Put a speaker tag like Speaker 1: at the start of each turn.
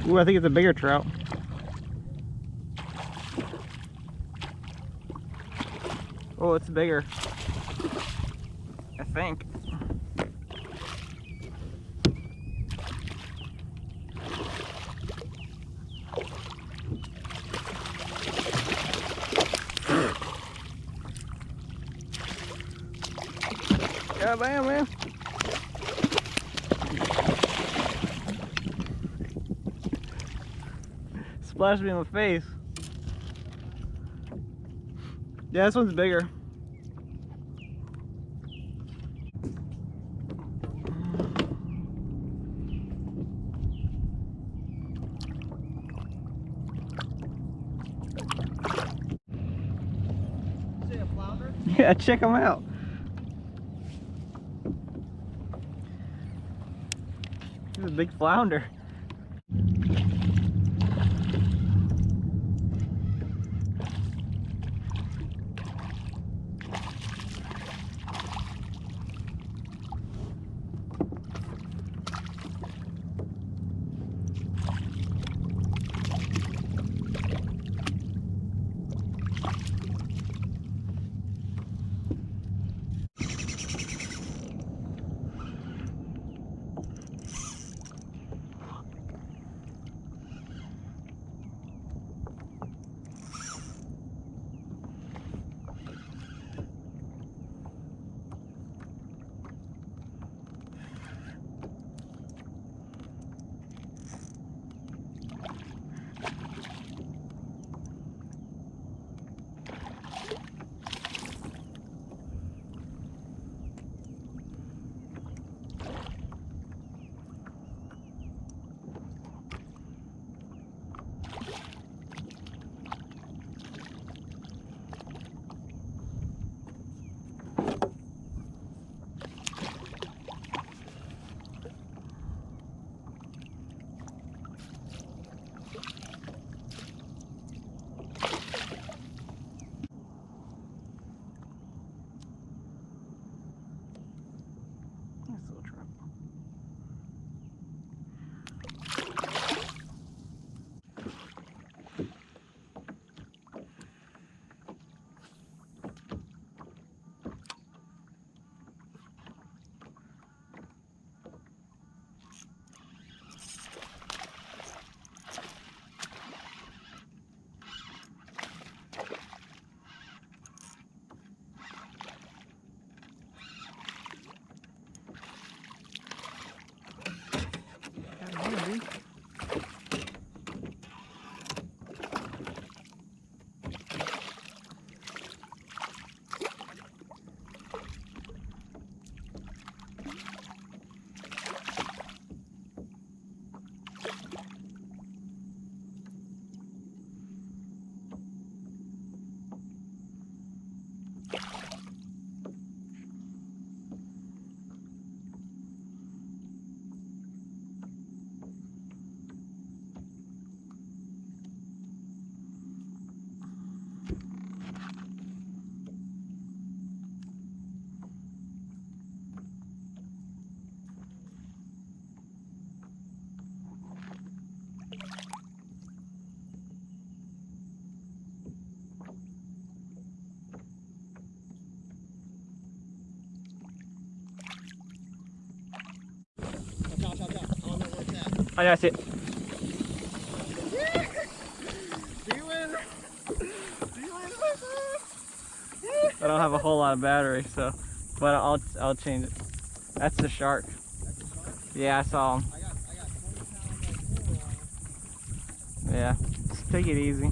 Speaker 1: Ooh, I think it's a bigger trout. Oh, it's bigger. I think. God damn, man. Splashed me in the face. Yeah, this one's bigger.
Speaker 2: See a flounder?
Speaker 1: Yeah, check them out. This is a big flounder. Nice little trout. Oh, yeah, I see it. I don't have a whole lot of battery, so, but I'll change it. That's the shark.
Speaker 2: That's a shark?
Speaker 1: Yeah, I saw him.
Speaker 2: I got 20 pounds like 4 on.
Speaker 1: Yeah, just take it easy.